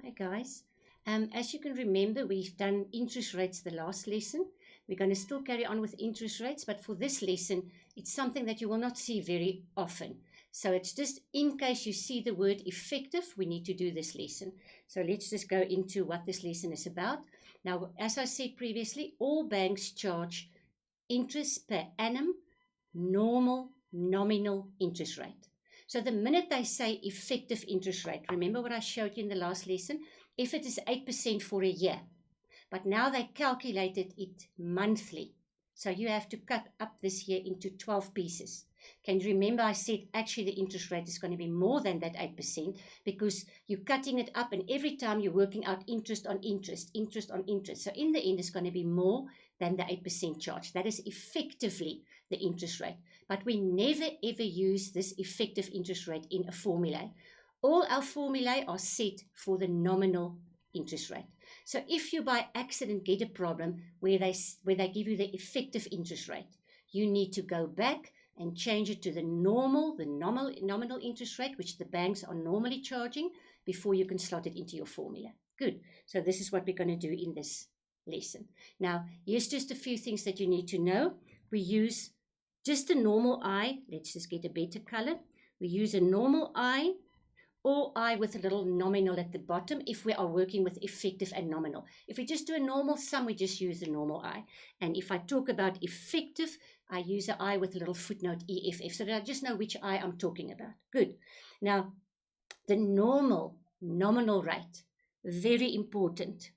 Hi guys. As you can remember, we've done interest rates the last lesson. We're going to still carry on with interest rates, but for this lesson, it's something that you will not see very often. So it's just in case you see the word effective, we need to do this lesson. So let's just go into what this lesson is about. Now, as I said previously, all banks charge interest per annum, normal, nominal interest rate. So the minute they say effective interest rate, remember what I showed you in the last lesson? If it is 8% for a year, but now they calculated it monthly. So you have to cut up this year into 12 pieces. Can you remember I said actually the interest rate is going to be more than that 8% because you're cutting it up and every time you're working out interest on interest, interest on interest. So in the end, it's going to be more than the 8% charge. That is effectively the interest rate. But we never ever use this effective interest rate in a formula. All our formulae are set for the nominal interest rate. So if you by accident get a problem where they give you the effective interest rate, you need to go back and change it to the nominal interest rate, which the banks are normally charging, before you can slot it into your formula. Good. So this is what we're going to do in this lesson. Now, here's just a few things that you need to know. We use just a normal I. Let's just get a better color. We use a normal I or I with a little nominal at the bottom if we are working with effective and nominal. If we just do a normal sum, we just use the normal I. And if I talk about effective, I use an I with a little footnote EFF so that I just know which I I'm talking about. Good. Now, the normal nominal rate, very important,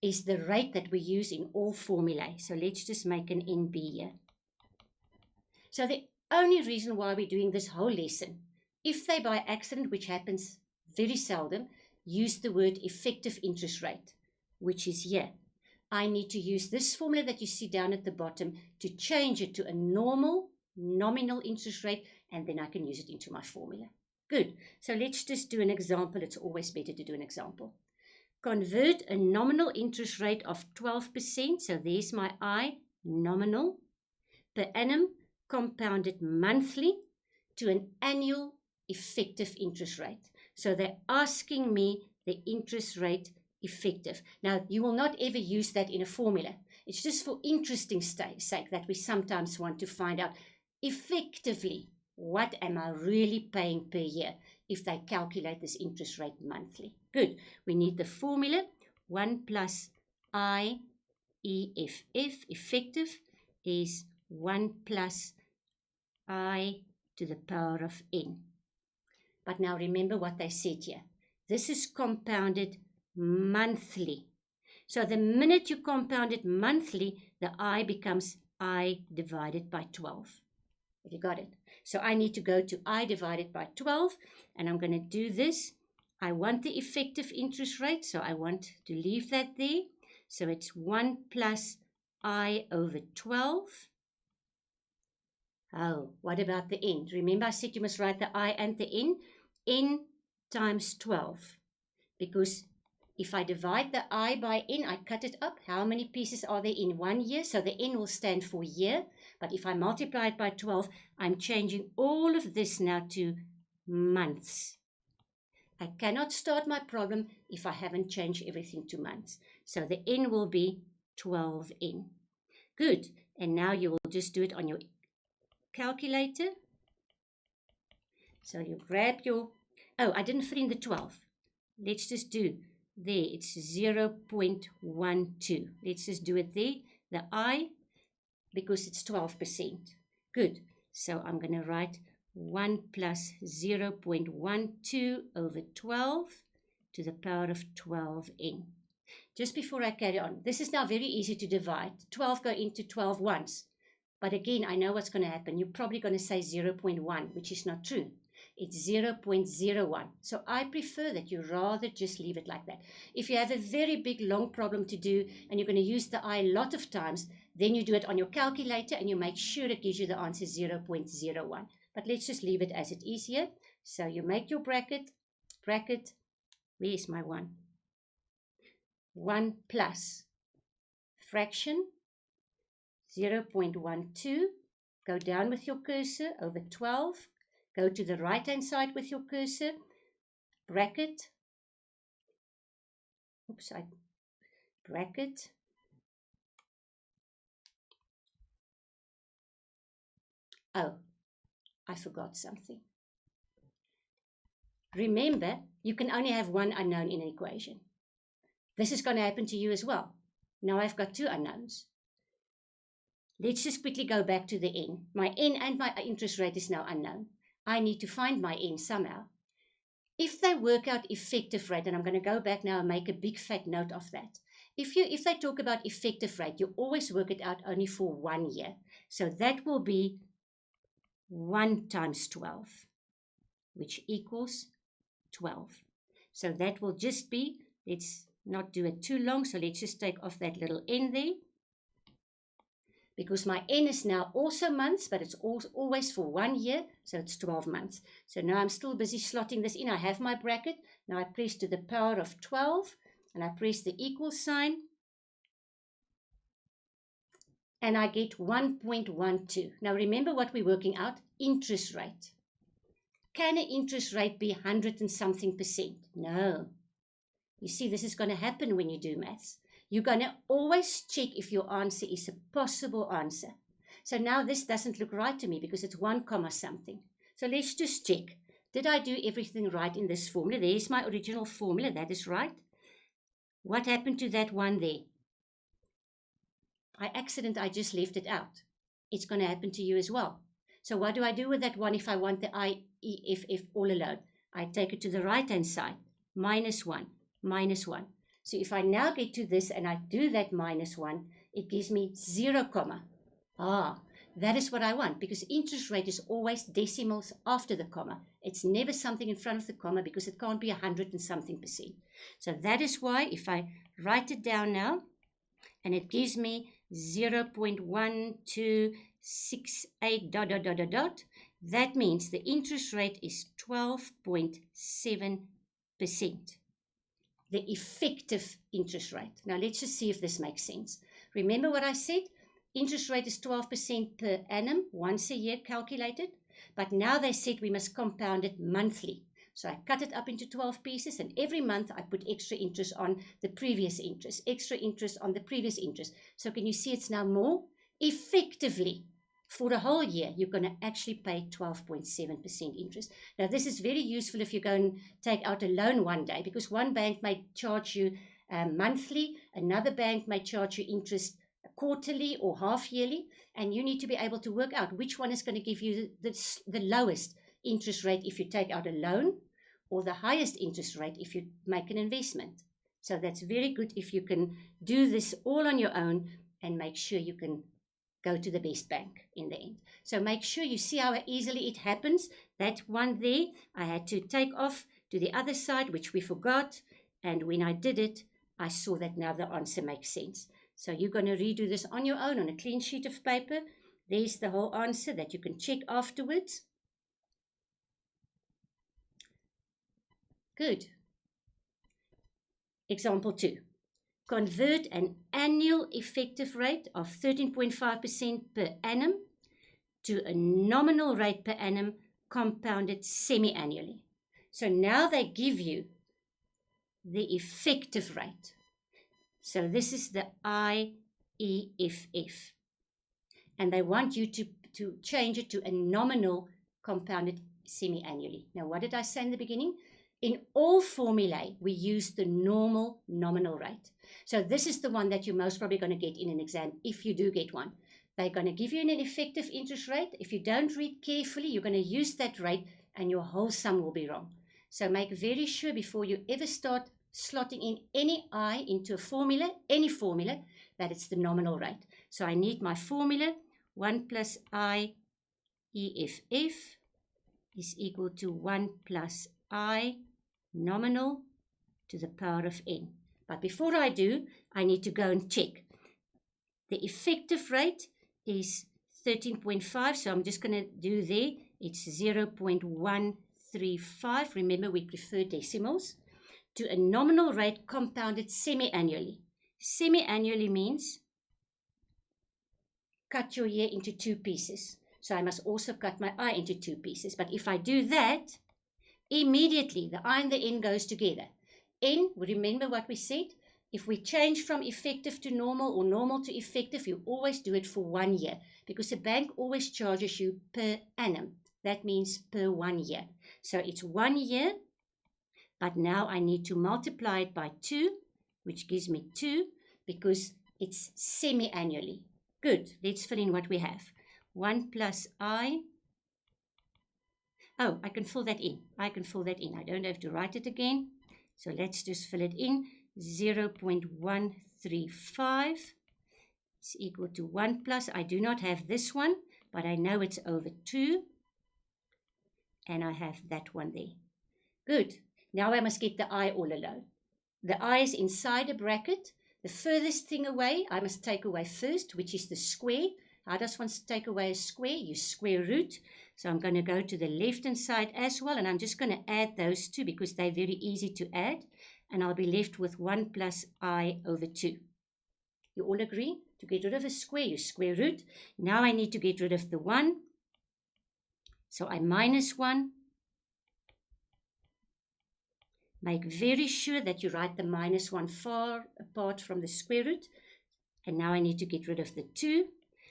is the rate that we use in all formulae. So let's just make an NB here. So the only reason why we're doing this whole lesson, if they by accident, which happens very seldom, use the word effective interest rate, which is here, I need to use this formula that you see down at the bottom to change it to a normal nominal interest rate, and then I can use it into my formula. Good. So let's just do an example. It's always better to do an example. Convert a nominal interest rate of 12%, so there's my I, nominal, per annum, compounded monthly, to an annual effective interest rate. So they're asking me the interest rate effective. Now, you will not ever use that in a formula. It's just for interesting sake that we sometimes want to find out effectively what am I really paying per year if they calculate this interest rate monthly. Good. We need the formula 1 plus I EFF, effective, is 1 plus I to the power of n. But now remember what they said here. This is compounded monthly. So the minute you compound it monthly, the I becomes I divided by 12. Have you got it? So I need to go to I divided by 12, and I'm going to do this. I want the effective interest rate, so I want to leave that there. So it's 1 plus I over 12. Oh, what about the n? Remember I said you must write the I and the n times 12. Because if I divide the I by n, I cut it up. How many pieces are there in 1 year? So the n will stand for year. But if I multiply it by 12, I'm changing all of this now to months. I cannot start my problem if I haven't changed everything to months. So the n will be 12n. Good. And now you will just do it on your calculator. So you grab your, oh, I didn't fit in the 12. Let's just do there. It's 0.12. Let's just do it there. The I, because it's 12%. Good. So I'm going to write 1 plus 0.12 over 12 to the power of 12n. Just before I carry on, this is now very easy to divide. 12 go into 12 once. But again, I know what's going to happen. You're probably going to say 0.1, which is not true. It's 0.01. So I prefer that you rather just leave it like that. If you have a very big, long problem to do and you're going to use the I a lot of times, then you do it on your calculator and you make sure it gives you the answer 0.01. But let's just leave it as it is here. So you make your bracket, where's my 1? 1 plus fraction 0.12. Go down with your cursor over 12. Go to the right-hand side with your cursor, bracket, oops, I bracket. Oh, I forgot something. Remember, you can only have one unknown in an equation. This is going to happen to you as well. Now I've got two unknowns. Let's just quickly go back to the n. My n and my interest rate is now unknown. I need to find my n somehow. If they work out effective rate, and I'm going to go back now and make a big fat note of that. If they talk about effective rate, you always work it out only for 1 year. So that will be 1 times 12, which equals 12. So that will just be, let's not do it too long, so let's just take off that little n there. Because my n is now also months, but it's always for 1 year, so it's 12 months. So now I'm still busy slotting this in. I have my bracket. Now I press to the power of 12, and I press the equal sign, and I get 1.12. Now remember what we're working out, interest rate. Can an interest rate be 100 and something %? No. You see, this is going to happen when you do maths. You're going to always check if your answer is a possible answer. So now this doesn't look right to me because it's 1 comma something. So let's just check. Did I do everything right in this formula? There's my original formula. That is right. What happened to that one there? By accident, I just left it out. It's going to happen to you as well. So what do I do with that one if I want the IEFF all alone? I take it to the right-hand side. Minus 1, minus 1. So if I now get to this and I do that minus 1, it gives me 0 comma. That is what I want, because interest rate is always decimals after the comma. It's never something in front of the comma because it can't be 100 and something %. So that is why if I write it down now, and it gives me 0.1268 ... that means the interest rate is 12.7%. The effective interest rate. Now let's just see if this makes sense. Remember what I said? Interest rate is 12% per annum, once a year calculated. But now they said we must compound it monthly. So I cut it up into 12 pieces, and every month I put extra interest on the previous interest, extra interest on the previous interest. So can you see it's now more? Effectively, for a whole year, you're going to actually pay 12.7% interest. Now, this is very useful if you go and take out a loan one day, because one bank may charge you monthly, another bank may charge you interest quarterly or half yearly, and you need to be able to work out which one is going to give you the lowest interest rate if you take out a loan, or the highest interest rate if you make an investment. So that's very good if you can do this all on your own and make sure you can go to the best bank in the end. So make sure you see how easily it happens. That one there, I had to take off to the other side, which we forgot. And when I did it, I saw that now the answer makes sense. So you're going to redo this on your own on a clean sheet of paper. There's the whole answer that you can check afterwards. Good. Example 2. Convert an annual effective rate of 13.5% per annum to a nominal rate per annum compounded semi-annually. So now they give you the effective rate. So this is the IEFF. And they want you to change it to a nominal compounded semi-annually. Now, what did I say in the beginning? In all formulae, we use the normal nominal rate. So this is the one that you're most probably going to get in an exam, if you do get one. They're going to give you an effective interest rate. If you don't read carefully, you're going to use that rate and your whole sum will be wrong. So make very sure before you ever start slotting in any I into a formula, any formula, that it's the nominal rate. So I need my formula, 1 plus I EFF is equal to 1 plus I nominal to the power of n. But before I do, I need to go and check. The effective rate is 13.5, so I'm just going to do there. It's 0.135. Remember, we prefer decimals. To a nominal rate compounded semi-annually. Semi-annually means cut your year into 2 pieces. So I must also cut my I into 2 pieces. But if I do that, immediately the I and the N goes together. N, remember what we said? if we change from effective to normal or normal to effective, you always do it for 1 year because the bank always charges you per annum. That means per 1 year. So it's 1 year, but now I need to multiply it by 2, which gives me 2 because it's semi-annually. Good. Let's fill in what we have. 1 plus I. Oh, I can fill that in. I don't have to write it again. So let's just fill it in. 0.135 is equal to 1 plus. I do not have this one, but I know it's over 2. And I have that one there. Good. Now I must get the I all alone. The I is inside a bracket. The furthest thing away, I must take away first, which is the square. How does one take away a square? You square root. So I'm going to go to the left-hand side as well, and I'm just going to add those two because they're very easy to add. And I'll be left with 1 plus I over 2. You all agree? To get rid of a square, you square root. Now I need to get rid of the 1. So I minus 1. Make very sure that you write the minus 1 far apart from the square root. And now I need to get rid of the 2.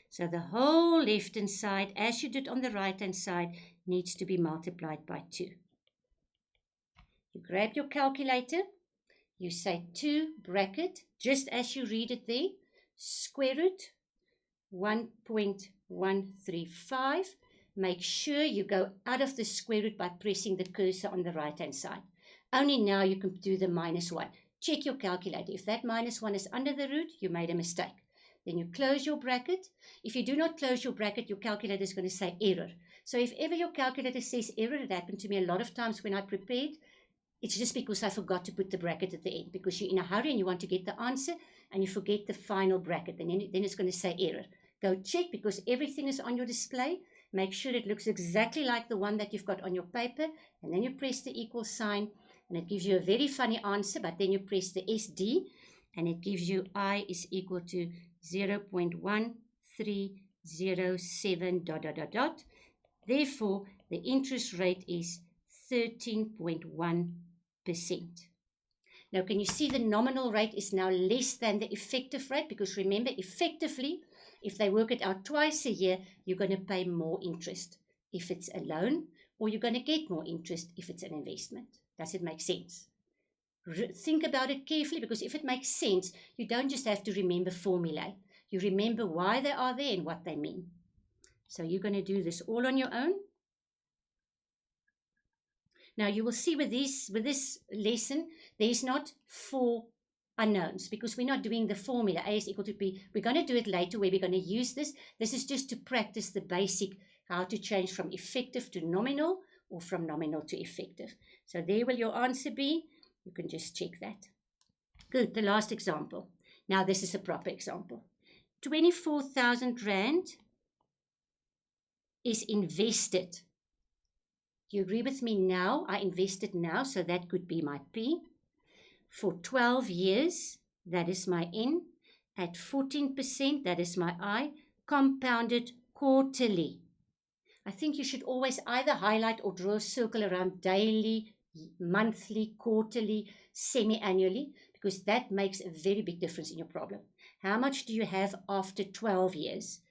So the whole left-hand side, as you did on the right-hand side, needs to be multiplied by 2. You grab your calculator. You say 2 bracket, just as you read it there, square root 1.135. Make sure you go out of the square root by pressing the cursor on the right-hand side. Only now you can do the minus 1. Check your calculator. If that minus 1 is under the root, you made a mistake. Then you close your bracket. If you do not close your bracket, your calculator is going to say error. So if ever your calculator says error, it happened to me a lot of times when I prepared, it's just because I forgot to put the bracket at the end, because you're in a hurry and you want to get the answer and you forget the final bracket, and then it's going to say error. Go check, because everything is on your display. Make sure it looks exactly like the one that you've got on your paper, and then you press the equal sign, and it gives you a very funny answer, but then you press the SD, and it gives you I is equal to 0.1307 ... Therefore, the interest rate is 13.1%. Now, can you see the nominal rate is now less than the effective rate? Because remember, effectively, if they work it out twice a year, you're going to pay more interest if it's a loan, or you're going to get more interest if it's an investment. Does it make sense? Think about it carefully, because if it makes sense, you don't just have to remember formulae. You remember why they are there and what they mean. So you're going to do this all on your own. Now you will see with this lesson, there's not 4 unknowns, because we're not doing the formula A is equal to B. We're going to do it later where we're going to use this. This is just to practice the basic, how to change from effective to nominal or from nominal to effective. So there will your answer be. You can just check that. Good. The last example. Now this is a proper example. 24,000 Rand is invested. Do you agree with me now? I invested now, so that could be my P. For 12 years, that is my N. At 14%, that is my I. Compounded quarterly. I think you should always either highlight or draw a circle around daily, monthly, quarterly, semi-annually, because that makes a very big difference in your problem. How much do you have after 12 years?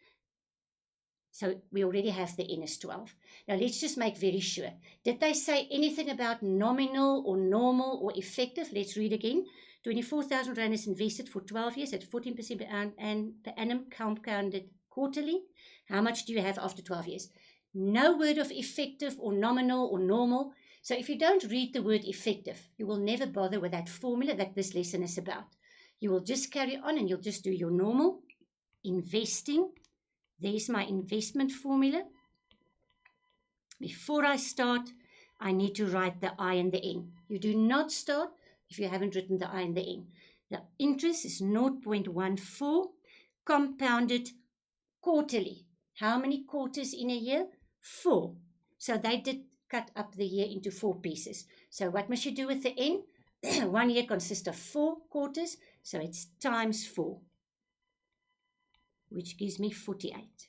So we already have the N is 12. Now let's just make very sure. Did they say anything about nominal or normal or effective? Let's read again. 24,000 Rand is invested for 12 years at 14% per annum compounded quarterly. How much do you have after 12 years? No word of effective or nominal or normal. So if you don't read the word effective, you will never bother with that formula that this lesson is about. You will just carry on and you'll just do your normal investing. There's my investment formula. Before I start, I need to write the I and the N. You do not start if you haven't written the I and the N. The interest is 0.14 compounded quarterly. How many quarters in a year? 4. So they did cut up the year into 4 pieces. So what must you do with the N? 1 year consists of 4 quarters, so it's times 4. Which gives me 48.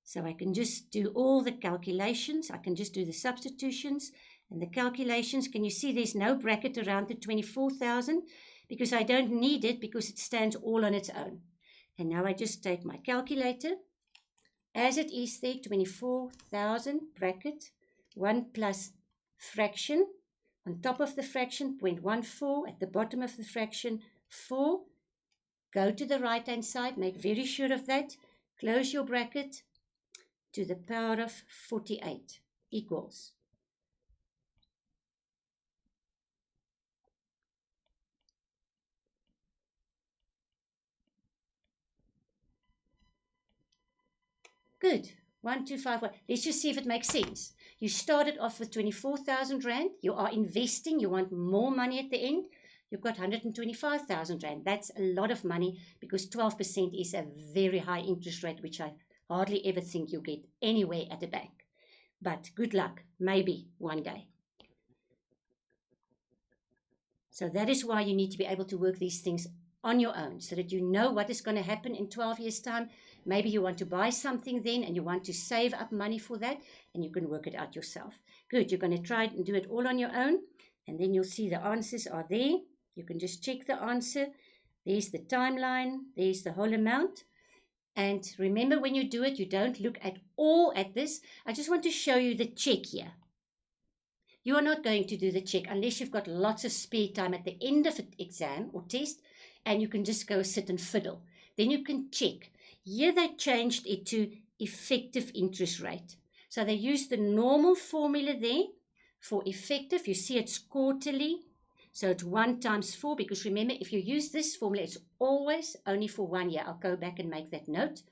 So I can just do all the calculations. I can just do the substitutions, And the calculations, can you see there's no bracket around the 24,000? Because I don't need it because it stands all on its own. And now I just take my calculator. As it is there, 24,000 bracket, 1 plus fraction. On top of the fraction, 0.14. At the bottom of the fraction, 4. Go to the right-hand side. Make very sure of that. Close your bracket. To the power of 48 equals. Good. 1, 2, 5, 1. Let's just see if it makes sense. You started off with 24,000 Rand. You are investing. You want more money at the end. You've got 125,000 Rand. That's a lot of money because 12% is a very high interest rate, which I hardly ever think you'll get anywhere at a bank. But good luck. Maybe one day. So that is why you need to be able to work these things on your own so that you know what is going to happen in 12 years' time. Maybe you want to buy something then and you want to save up money for that and you can work it out yourself. Good, you're going to try and do it all on your own and then you'll see the answers are there. You can just check the answer. There's the timeline. There's the whole amount. And remember when you do it, you don't look at all at this. I just want to show you the check here. You are not going to do the check unless you've got lots of spare time at the end of an exam or test and you can just go sit and fiddle. Then you can check. Here they changed it to effective interest rate. So they used the normal formula there for effective. You see it's quarterly. So it's 1 times 4 because remember if you use this formula it's always only for 1 year. I'll go back and make that note.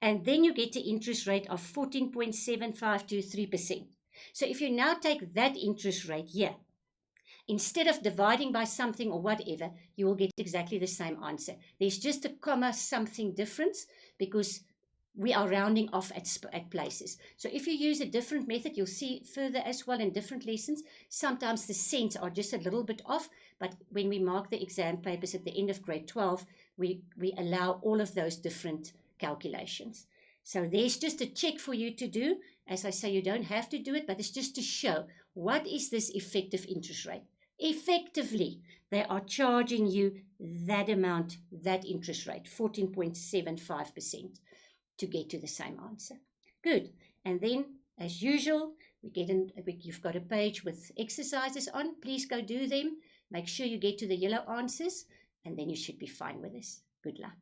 And then you get the interest rate of 14.7523%. So if you now take that interest rate here, instead of dividing by something or whatever, you will get exactly the same answer. There's just a comma something difference because we are rounding off at places. So if you use a different method, you'll see further as well in different lessons. Sometimes the cents are just a little bit off, but when we mark the exam papers at the end of grade 12, we allow all of those different calculations. So there's just a check for you to do. As I say, you don't have to do it, but it's just to show what is this effective interest rate. Effectively, they are charging you that amount, that interest rate, 14.75%, to get to the same answer. Good. And then, as usual, you've got a page with exercises on. Please go do them. Make sure you get to the yellow answers, and then you should be fine with this. Good luck.